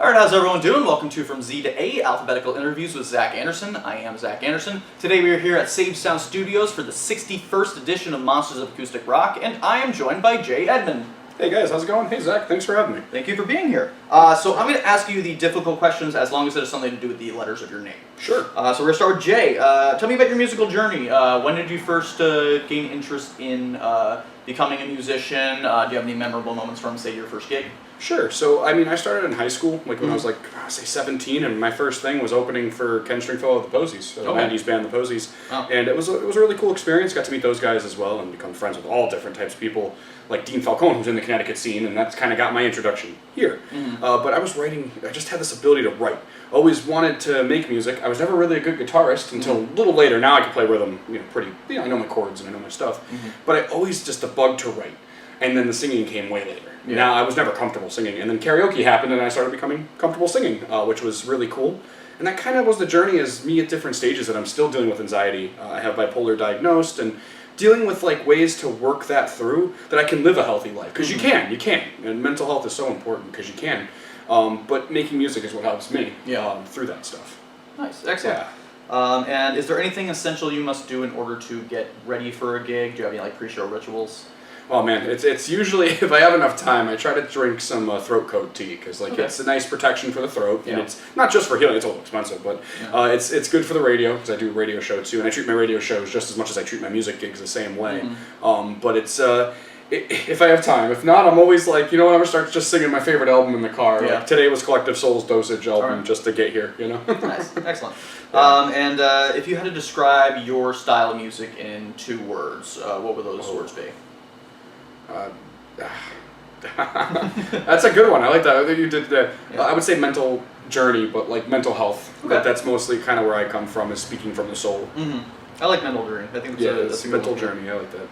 Alright, how's everyone doing? Welcome to From Z to A, Alphabetical Interviews with Zach Andersen. I am Zach Andersen. Today we are here at Save Sound Studios for the 61st edition of Monsters of Acoustic Rock, and I am joined by Edmond. Hey guys, how's it going? Hey Zach, thanks for having me. Thank you for being here. So I'm going to ask you the difficult questions as long as it has something to do with the letters of your name. Sure. So we're going to start with Jay. Tell me about your musical journey. When did you first gain interest in becoming a musician? Do you have any memorable moments from, say, your first gig? Sure. So, I started in high school, when I was 17, and my first thing was opening for Ken Stringfellow of the Posies, the 90s band, the Posies. Oh. And it was a really cool experience. Got to meet those guys as well and become friends with all different types of people, like Dean Falcone, who's in the Connecticut scene, and that's kind of got my introduction here. Mm-hmm. But I was writing, I just had this ability to write. Always wanted to make music. I was never really a good guitarist until a little later. Now I can play rhythm, I know my chords and I know my stuff. Mm-hmm. But I always just a bug to write. And then the singing came way later. Yeah. Now, I was never comfortable singing. And then karaoke happened and I started becoming comfortable singing, which was really cool. And that kind of was the journey as me at different stages, and I'm still dealing with anxiety. I have bipolar diagnosed and dealing with ways to work that through that I can live a healthy life. Because you can. And mental health is so important because you can. But making music is what helps me through that stuff. Nice, excellent. Yeah. And is there anything essential you must do in order to get ready for a gig? Do you have any pre-show rituals? Oh man, it's usually, if I have enough time, I try to drink some throat coat tea, because it's a nice protection for the throat, and it's not just for healing, it's a little expensive, but it's good for the radio, because I do a radio show too, and I treat my radio shows just as much as I treat my music gigs the same way. Mm-hmm. But it's, if I have time. If not, I'm always I'm going to start just singing my favorite album in the car. Yeah. Today was Collective Soul's Dosage album, just to get here, Nice, excellent. And if you had to describe your style of music in 2 words, what would those words be? That's a good one. I like that. I think you did that. I would say mental journey, but mental health. Okay. That's mostly kind of where I come from, is speaking from the soul. Mm-hmm. I like mental journey. I think that's a good mental journey. I like that.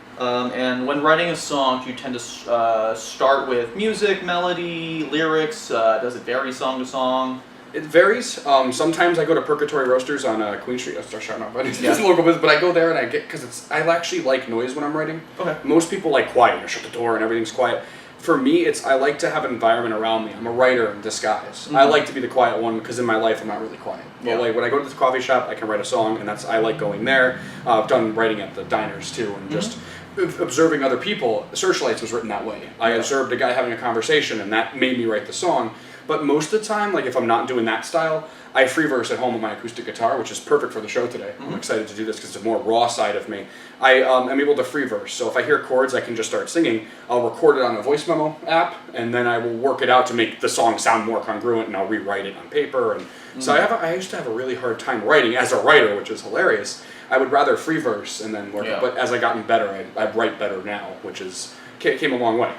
And when writing a song, do you tend to start with music, melody, lyrics? Does it vary song to song? It varies. Sometimes I go to Purgatory Roasters on Queen Street. I'll start shouting out, but it's a local business. But I go there and I get, because I actually like noise when I'm writing. Okay. Most people like quiet. I shut the door and everything's quiet. For me, I like to have an environment around me. I'm a writer in disguise. Mm-hmm. I like to be the quiet one because in my life I'm not really quiet. Yeah. But when I go to the coffee shop, I can write a song, and I like going there. I've done writing at the diners too, and just observing other people. Searchlights was written that way. I observed a guy having a conversation, and that made me write the song. But most of the time, if I'm not doing that style, I free verse at home with my acoustic guitar, which is perfect for the show today. Mm-hmm. I'm excited to do this because it's a more raw side of me. I'm able to free verse, so if I hear chords I can just start singing. I'll record it on a voice memo app, and then I will work it out to make the song sound more congruent, and I'll rewrite it on paper. And so I used to have a really hard time writing as a writer, which is hilarious. I would rather free verse and then work it, but as I've gotten better, I write better now, which came a long way,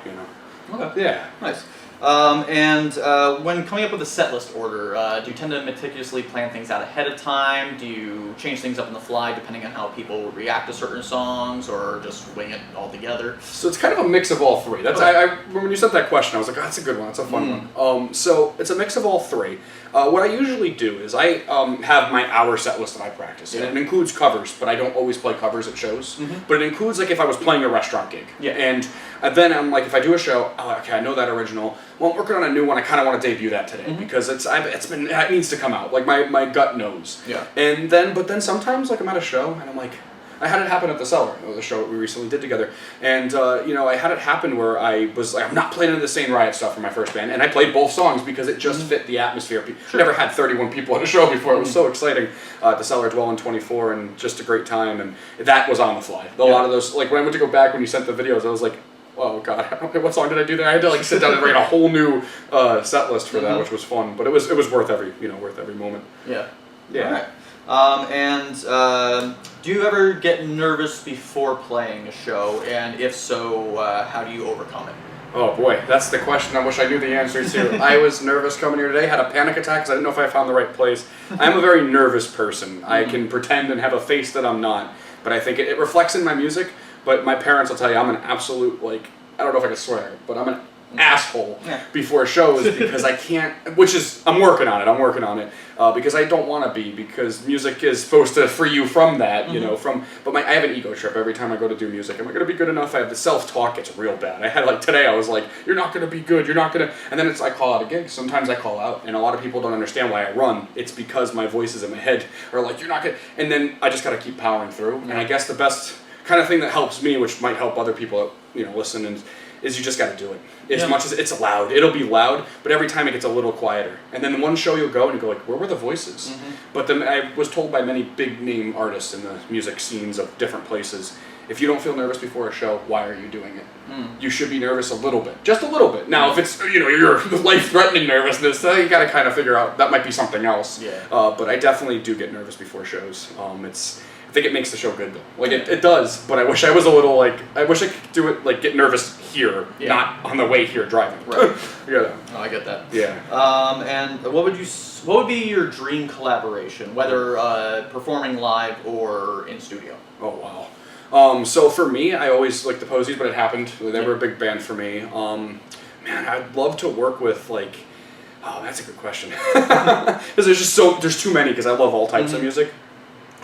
Okay. Yeah. Nice. When coming up with a set list order, do you tend to meticulously plan things out ahead of time? Do you change things up on the fly depending on how people react to certain songs, or just wing it all together? So it's kind of a mix of all three. That's when you sent that question, I was like, oh, that's a good one. That's a fun one. So it's a mix of all three. What I usually do is I have my hour set list that I practice, and it includes covers, but I don't always play covers at shows. Mm-hmm. But it includes if I was playing a restaurant gig. Yeah. And then I'm if I do a show, I know that original. Well, I'm working on a new one. I kind of want to debut that today because it needs to come out. My gut knows. Yeah. But then sometimes I'm at a show and I'm I had it happen at the Cellar, the show we recently did together, and I had it happen where I was I'm not playing the Sane Riot stuff for my first band, and I played both songs because it just fit the atmosphere. I never had 31 people at a show before. It was so exciting. The Cellar, Dwell in 24, and just a great time, and that was on the fly. A lot of those, when I went to go back when you sent the videos, I was like, oh god, what song did I do there? I had to sit down and write a whole new set list for that, which was fun, but it was worth every moment. Yeah. Yeah. All right. Do you ever get nervous before playing a show? And if so, how do you overcome it? Oh boy, that's the question I wish I knew the answer to. I was nervous coming here today, had a panic attack because I didn't know if I found the right place. I'm a very nervous person. I can pretend and have a face that I'm not, but I think it reflects in my music. But my parents will tell you I'm an absolute, I don't know if I can swear, but I'm an asshole before shows because I can't, I'm working on it, because I don't want to be, because music is supposed to free you from that, you know, but I have an ego trip every time I go to do music. Am I going to be good enough? I have the self-talk gets real bad. I had, like, today I was like, you're not going to be good, you're not going to, and then I call out a gig. Sometimes I call out, and a lot of people don't understand why I run. It's because my voices in my head are like, you're not going to, and then I just got to keep powering through, and I guess the best kind of thing that helps me, which might help other people, you know, listen, and is you just got to do it. As much as it's loud, it'll be loud, but every time it gets a little quieter. And then one show you'll go and you go like, where were the voices? But then I was told by many big name artists in the music scenes of different places, if you don't feel nervous before a show, why are you doing it? You should be nervous a little bit, just a little bit. Now, if it's, you know, your life-threatening nervousness, you got to kind of figure out that might be something else. But I definitely do get nervous before shows. I think it makes the show good though. Like it does, but I wish I was a little like, I wish I could do it, like get nervous here, not on the way here driving. Right. Yeah. Oh, I get that. Yeah. And what would be your dream collaboration, whether performing live or in studio? Oh wow. So for me, I always like the Posies, but it happened. They were a big band for me. Man, I'd love to work with like. Oh, that's a good question. Because there's too many. Because I love all types of music.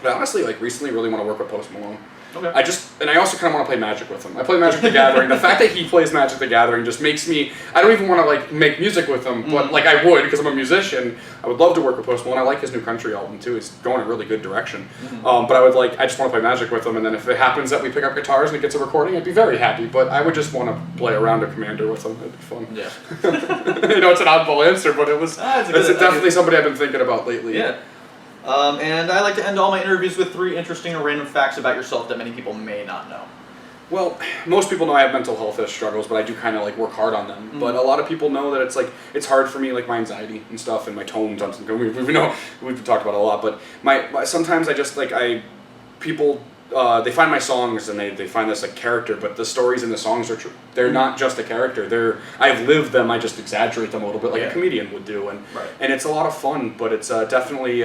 But honestly, like recently, really want to work with Post Malone. Okay. I also kind of want to play Magic with him. I play Magic the Gathering. The fact that he plays Magic the Gathering just makes me. I don't even want to like make music with him, but like I would because I'm a musician. I would love to work with Post Malone. I like his new country album too. It's going a really good direction. But I just want to play Magic with him, and then if it happens that we pick up guitars and it gets a recording, I'd be very happy. But I would just want to play around a Commander with him. It'd be fun. Yeah. You know, it's an oddball answer, but it's definitely somebody I've been thinking about lately. Yeah. And I like to end all my interviews with 3 interesting or random facts about yourself that many people may not know. Well, most people know I have mental health struggles, but I do kind of like work hard on them. But a lot of people know that it's hard for me, like my anxiety and stuff, and my tones. We've talked about it a lot, but sometimes I just like people they find my songs and they find this like character, but the stories in the songs are true. They're not just a character. I've lived them. I just exaggerate them a little bit, like a comedian would do, and it's a lot of fun. But it's definitely.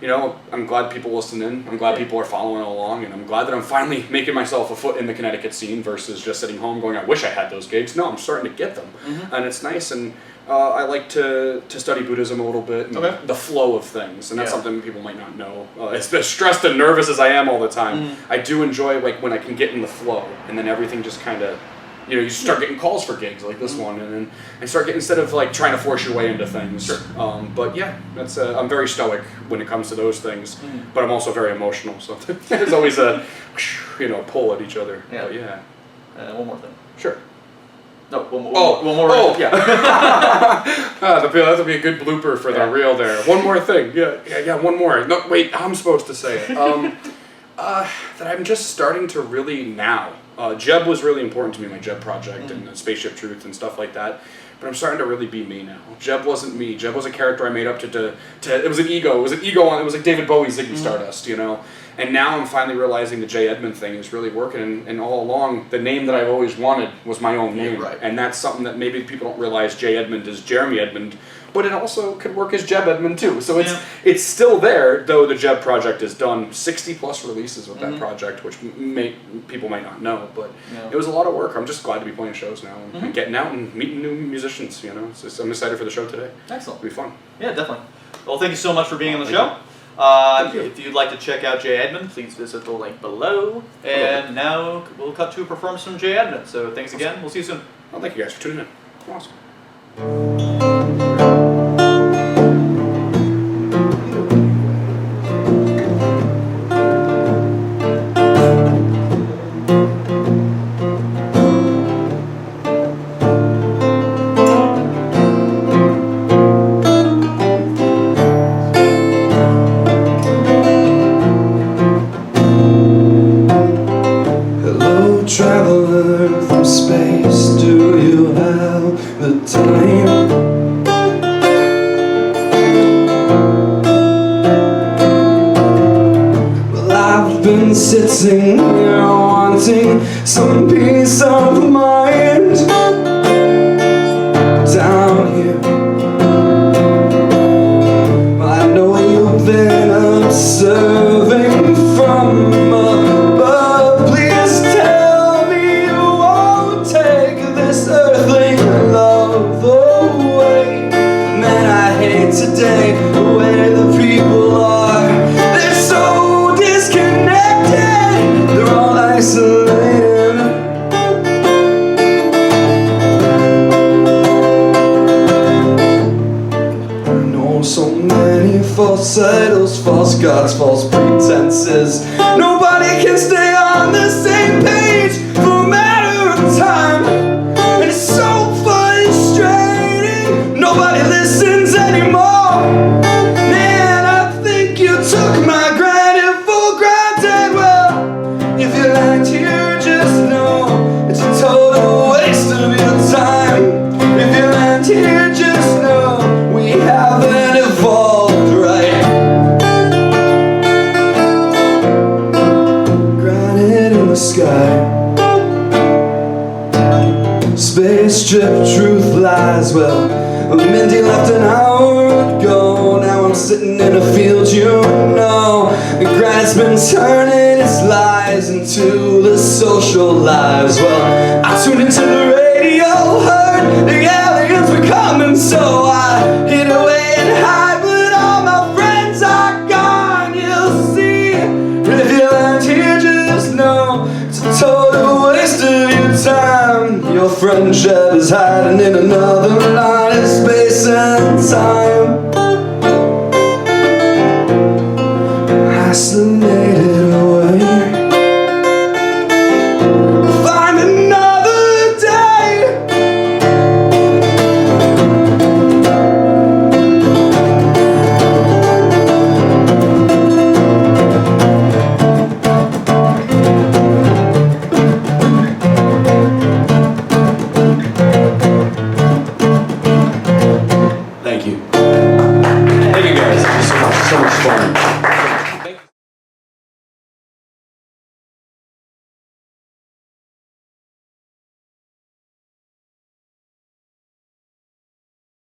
You know, I'm glad people listen in. I'm glad people are following along, and I'm glad that I'm finally making myself a foot in the Connecticut scene versus just sitting home going, I wish I had those gigs. No, I'm starting to get them, and it's nice. And I like to study Buddhism a little bit, and the flow of things, and that's something people might not know. As stressed and nervous as I am all the time, I do enjoy like when I can get in the flow, and then everything just kind of. You know, you start getting calls for gigs like this one, and start getting instead of like trying to force your way into things. But yeah, that's I'm very stoic when it comes to those things, but I'm also very emotional. So there's always a pull at each other. Yeah. But yeah. One more thing. Sure. No, one more. Oh, yeah. That'll be a good blooper for the reel there. One more thing. Yeah. One more. No, wait. I'm supposed to say it. That I'm just starting to really now. Jeb was really important to me, my Jeb project and Spaceship Truth and stuff like that. But I'm starting to really be me now. Jeb wasn't me. Jeb was a character I made up to it was an ego. It was an ego it was like David Bowie's Ziggy Stardust, you know. And now I'm finally realizing the J. Edmond thing is really working. And all along, the name that I've always wanted was my own name. Right. And that's something that maybe people don't realize J. Edmond is Jeremy Edmond. But it also could work as Jeb Edmond too. So it's still there, though the Jeb project is done. 60 plus releases with that project, which people might not know. But it was a lot of work. I'm just glad to be playing shows now and getting out and meeting new musicians. You know, I'm excited for the show today. Excellent. It'll be fun. Yeah, definitely. Well, thank you so much for being on the show. If you'd like to check out J. Edmond, please visit the link below. And now we'll cut to a performance from J. Edmond. So thanks again. We'll see you soon. Well, thank you guys for tuning in. Awesome. Traveler from space, do you have the time? today, the way the people are, they're so disconnected, they're all isolated. I know so many false idols, false gods, false pretenses. Nobody can stay on the same page for a matter of time, and it's so frustrating. Nobody listens anymore. Man, I think you took my granted for granted. Well, if you liked here, just know it's a total waste of your time. If you land here, just know we haven't evolved right. Granite in the sky, spaceship truth lies. Well, Mindy left an hour ago. Now I'm sitting in a field, you know. And granite's been turning its lies into the social lives. Well, I tuned into the radio, heard the aliens were coming, so I hit